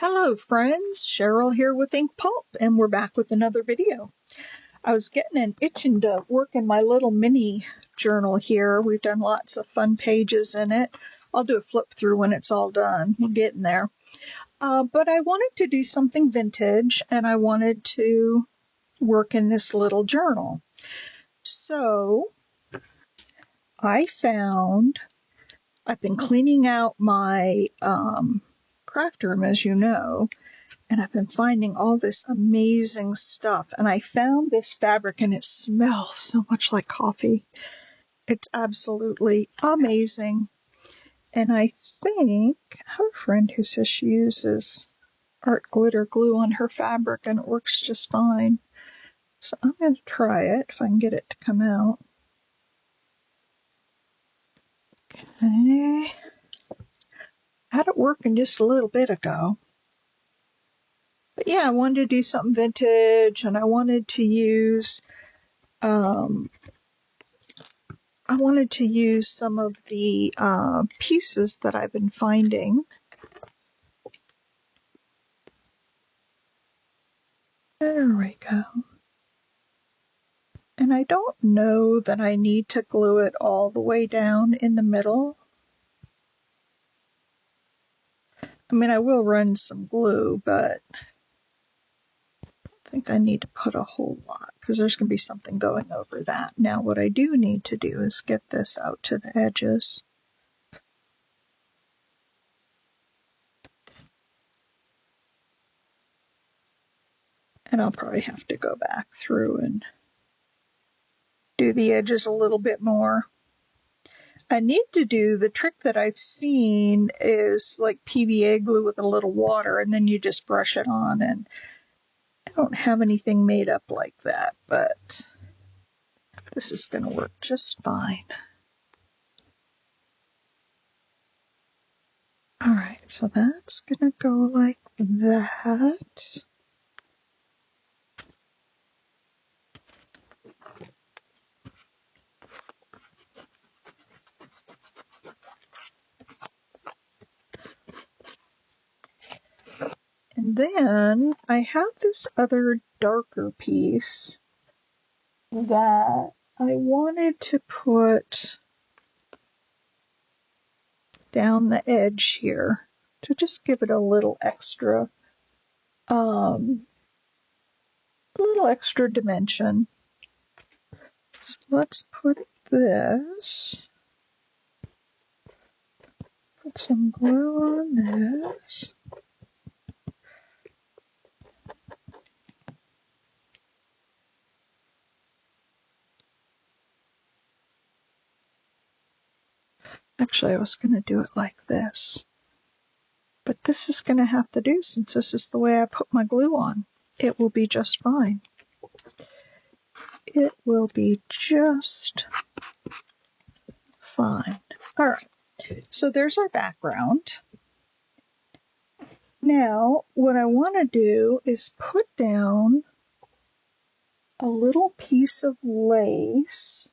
Hello friends, Cheryl here with Pulp, and we're back with another video. I was getting an itching to work in my little mini journal here. We've done lots of fun pages in it. I'll do a flip through when it's all done. We're getting there. But I wanted to do something vintage, and I wanted to work in this little journal. So I've been cleaning out my craft room, as you know, and I've been finding all this amazing stuff. And I found this fabric, and it smells so much like coffee. It's absolutely amazing. And I think I have a friend who says she uses art glitter glue on her fabric, and it works just fine. So I'm going to try it if I can get it to come out. Okay. Had it working just a little bit ago. But yeah, I wanted to do something vintage, and I wanted to use some of the pieces that I've been finding. There we go. And I don't know that I need to glue it all the way down in the middle. I mean, I will run some glue, but I don't think I need to put a whole lot because there's going to be something going over that. Now, what I do need to do is get this out to the edges. And I'll probably have to go back through and do the edges a little bit more. I need to do the trick that I've seen is like PVA glue with a little water, and then you just brush it on, and I don't have anything made up like that, but this is going to work just fine. Alright, so that's going to go like that. And then I have this other darker piece that I wanted to put down the edge here to just give it a little extra dimension. So let's put this, put some glue on this. Actually, I was going to do it like this, but this is going to have to do since this is the way I put my glue on. It will be just fine. It will be just fine. All right, so there's our background. Now, what I want to do is put down a little piece of lace,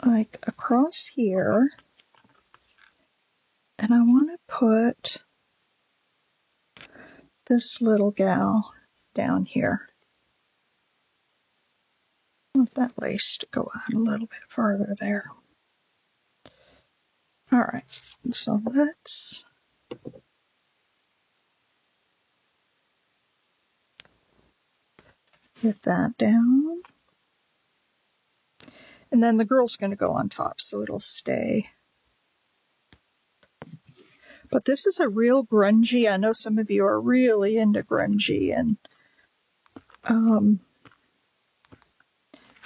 like across here, and I want to put this little gal down here. I want that lace to go out a little bit farther there. All right, so let's get that down. And then the girl's going to go on top, so it'll stay. But this is a real grungy. I know some of you are really into grungy, and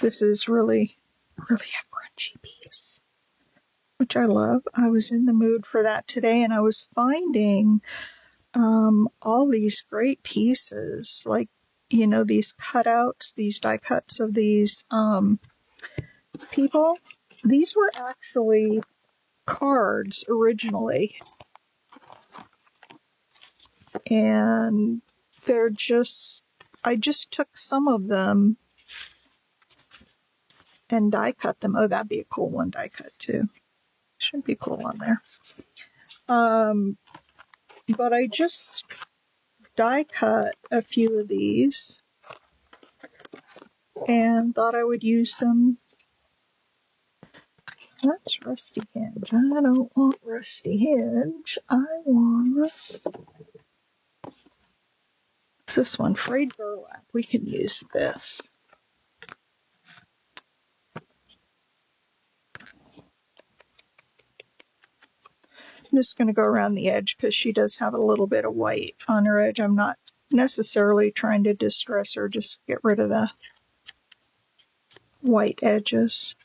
this is really, really a grungy piece, which I love. I was in the mood for that today, and I was finding all these great pieces, like, you know, these cutouts, these die cuts of these people. These were actually cards originally, and they're just, I just took some of them and die cut them. Oh, that'd be a cool one die cut too. Should be cool on there. but I just die cut a few of these and thought I would use them. That's Rusty Hinge. I don't want Rusty Hinge. I want this one, Frayed Burlap. We can use this. I'm just going to go around the edge because she does have a little bit of white on her edge. I'm not necessarily trying to distress her, just get rid of the white edges.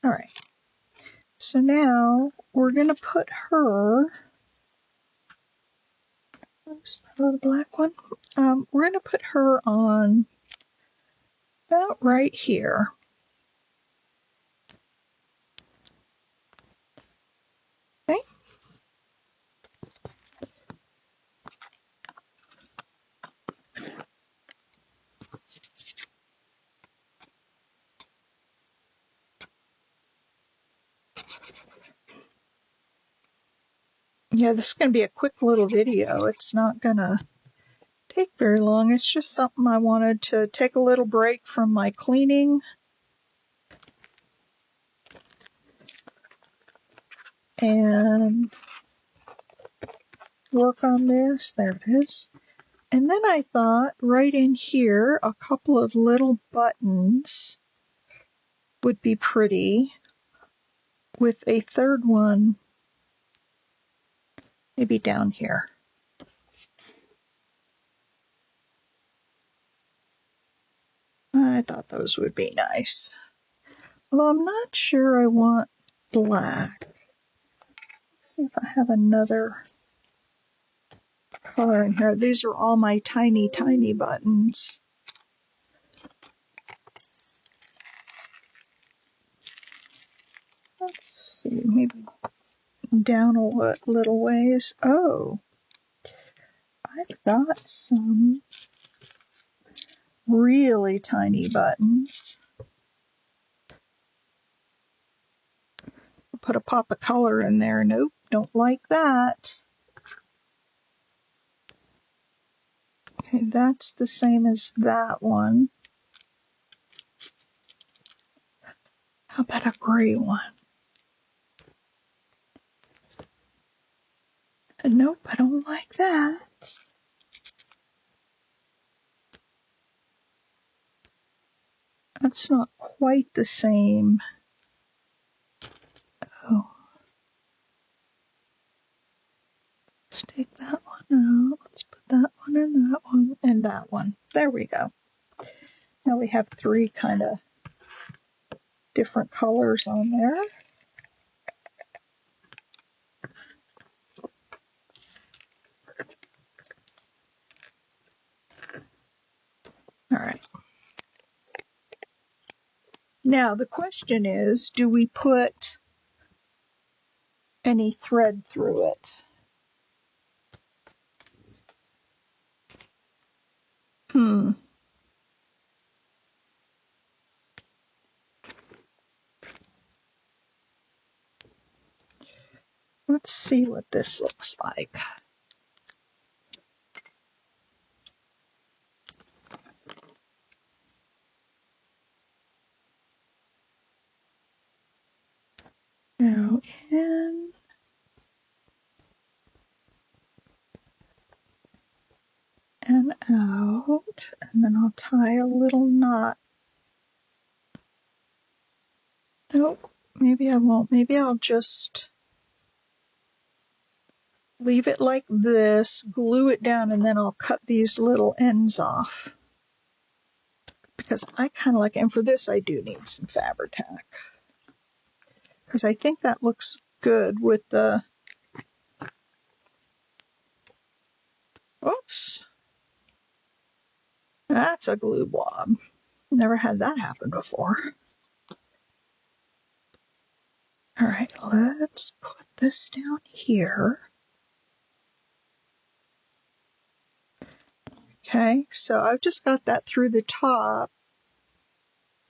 All right. So now we're going to put her, oops, the black one. We're going to put her on about right here. Okay. Yeah, this is going to be a quick little video. It's not going to take very long. It's just something I wanted to take a little break from my cleaning and work on this. There it is. And then I thought right in here, a couple of little buttons would be pretty with a third one maybe down here. I thought those would be nice. Although I'm not sure I want black. Let's see if I have another color in here. These are all my tiny, tiny buttons. Let's see, maybe down a little ways. Oh, I've got some really tiny buttons. Put a pop of color in there. Nope, don't like that. Okay, that's the same as that one. How about a gray one? Nope, I don't like that. That's not quite the same. Oh. Let's take that one out. Let's put that one and that one and that one. There we go. Now we have three kind of different colors on there. All right. Now the question is, do we put any thread through it? Let's see what this looks like. Now in and out, and then I'll tie a little knot. Nope, maybe I won't. Maybe I'll just leave it like this, glue it down, and then I'll cut these little ends off. Because I kind of like it. And for this, I do need some Fabri-Tac. Because I think that looks good with the... Oops. That's a glue blob. Never had that happen before. All right, let's put this down here. Okay, so I've just got that through the top.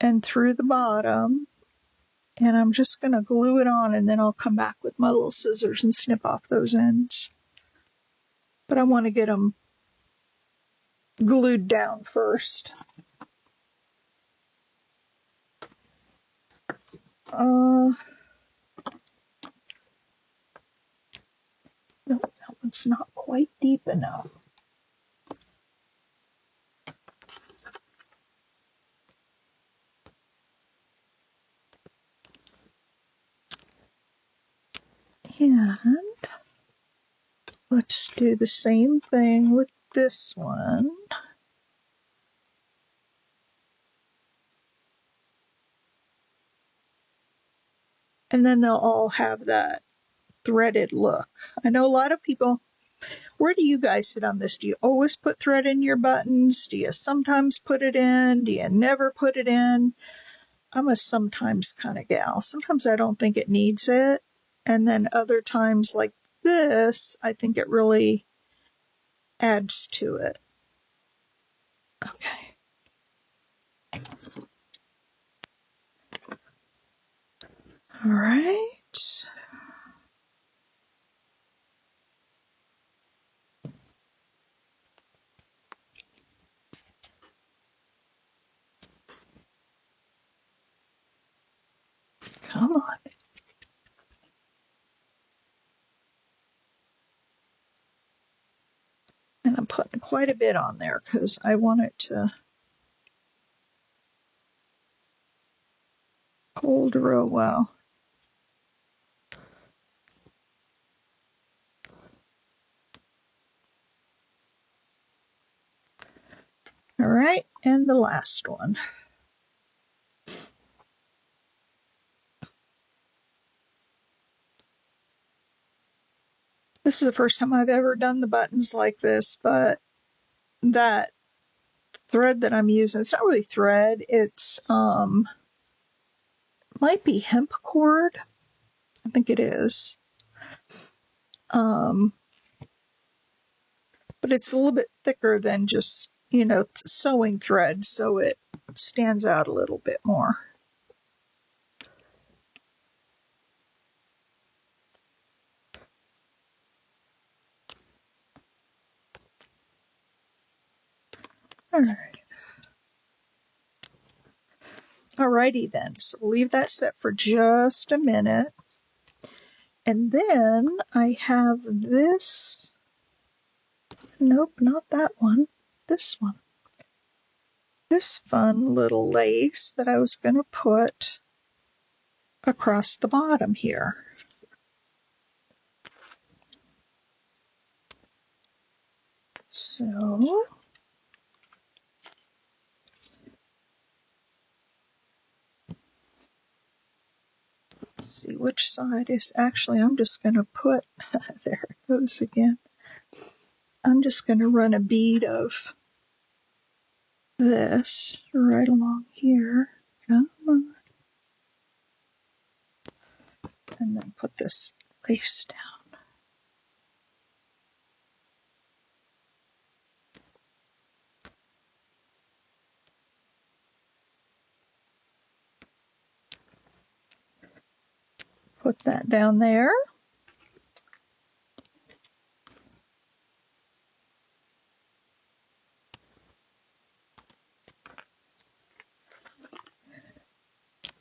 and through the bottom, and I'm just going to glue it on, and then I'll come back with my little scissors and snip off those ends. But I want to get them glued down first. No, that one's not quite deep enough. And let's do the same thing with this one. And then they'll all have that threaded look. I know a lot of people, where do you guys sit on this? Do you always put thread in your buttons? Do you sometimes put it in? Do you never put it in? I'm a sometimes kind of gal. Sometimes I don't think it needs it. And then other times like this, I think it really adds to it. Okay. All right. Come on. And I'm putting quite a bit on there because I want it to hold real well. All right, and the last one. This is the first time I've ever done the buttons like this, but that thread that I'm using, it's not really thread, it's might be hemp cord. I think it is. But it's a little bit thicker than just, sewing thread, so it stands out a little bit more. All right. Alrighty then, so we'll leave that set for just a minute. And then I have this, nope, not that one, this one. This fun little lace that I was going to put across the bottom here. So let's see which side is actually, I'm just going to put, there it goes again. I'm just going to run a bead of this right along here. Come on. And then put this lace down. Put that down there.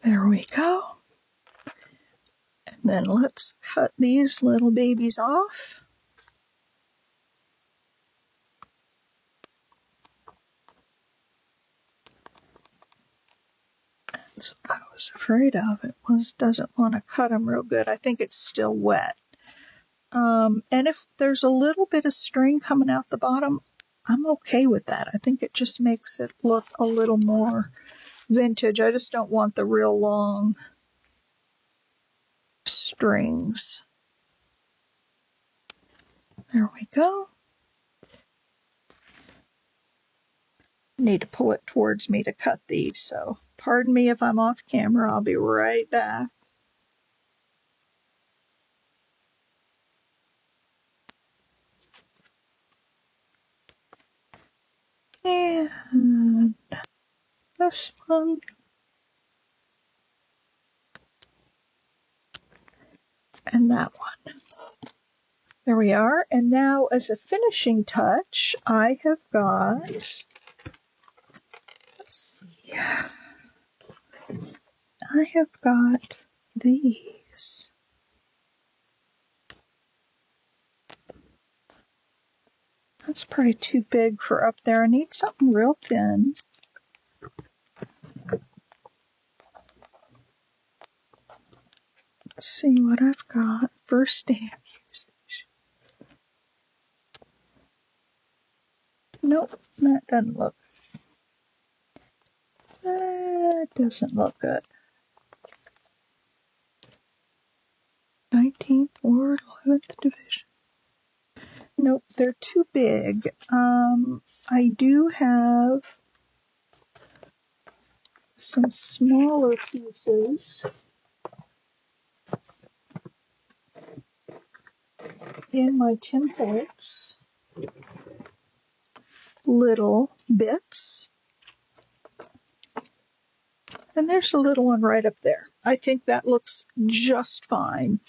There we go. And then let's cut these little babies off. That's what I was afraid of. It doesn't want to cut them real good. I think it's still wet. And if there's a little bit of string coming out the bottom, I'm okay with that. I think it just makes it look a little more vintage. I just don't want the real long strings. There we go. Need to pull it towards me to cut these, so pardon me if I'm off camera. I'll be right back. And this one. and that one. There we are. And now as a finishing touch, I have got, let's see, I have got these. That's probably too big for up there. I need something real thin. Let's see what I've got. First day of usage. Nope, that doesn't look. That doesn't look good. 19th Ward, 11th Division. Nope, they're too big. I do have some smaller pieces in my templates. Little bits. And there's a little one right up there. I think that looks just fine.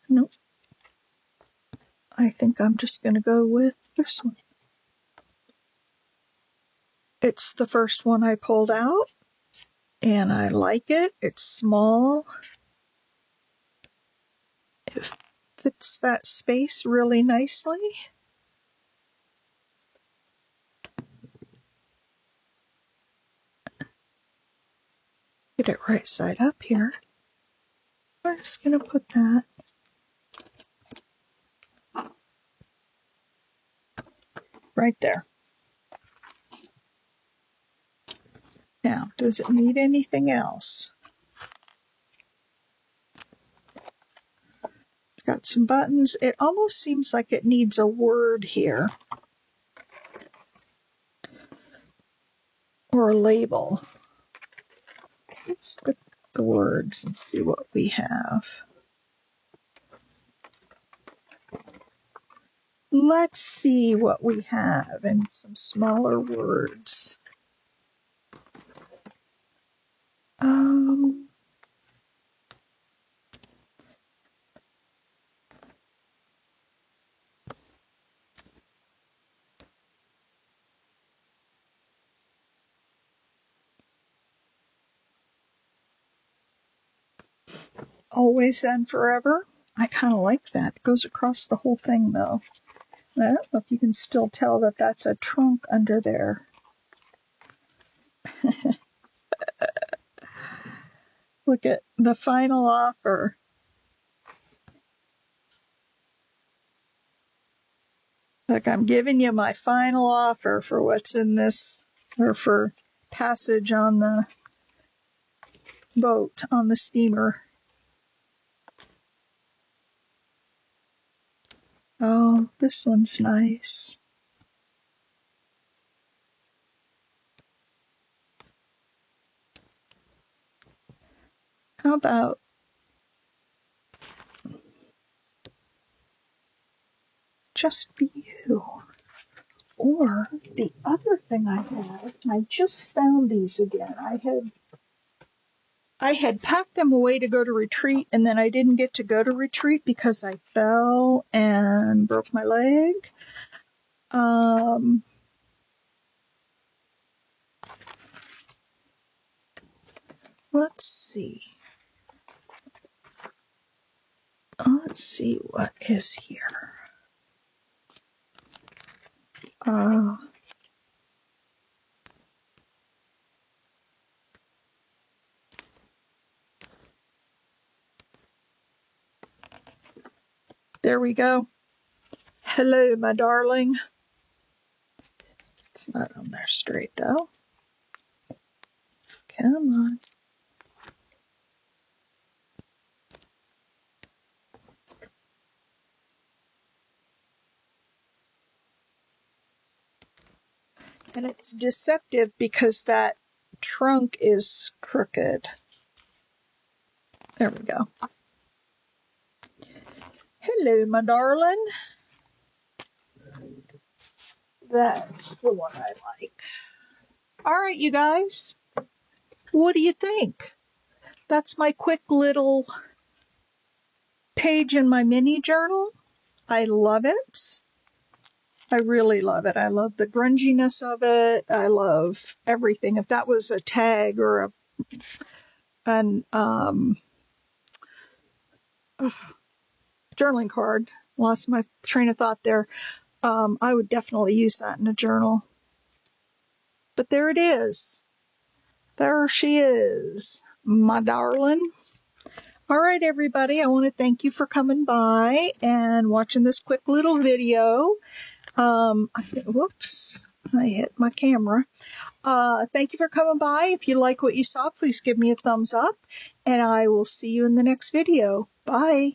Nope. I think I'm just going to go with this one. It's the first one I pulled out, and I like it. It's small. It fits that space really nicely. Get it right side up here. We're just going to put that right there. Now, does it need anything else? It's got some buttons. It almost seems like it needs a word here. Or a label. Let's look at the words and see what we have. Let's see what we have in some smaller words. Always and forever. I kind of like that. It goes across the whole thing, though. I don't know if you can still tell that that's a trunk under there. Look at the final offer. Look, I'm giving you my final offer for what's in this, or for passage on the boat, on the steamer. Oh, this one's nice. How about just be you? Or the other thing I have, I just found these again. I had packed them away to go to retreat, and then I didn't get to go to retreat because I fell and broke my leg. Let's see. Let's see what is here. There we go. Hello, my darling. It's not on there straight, though. Come on. And it's deceptive because that trunk is crooked. There we go. Hello, my darling. That's the one I like. All right, you guys. What do you think? That's my quick little page in my mini journal. I love it. I really love it. I love the grunginess of it. I love everything. If that was a tag or an journaling card, lost my train of thought there, I would definitely use that in a journal. But there it is. There she is, my darling. All right, everybody, I want to thank you for coming by and watching this quick little video. Whoops, I hit my camera. Thank you for coming by. If you like what you saw, please give me a thumbs up, and I will see you in the next video. Bye.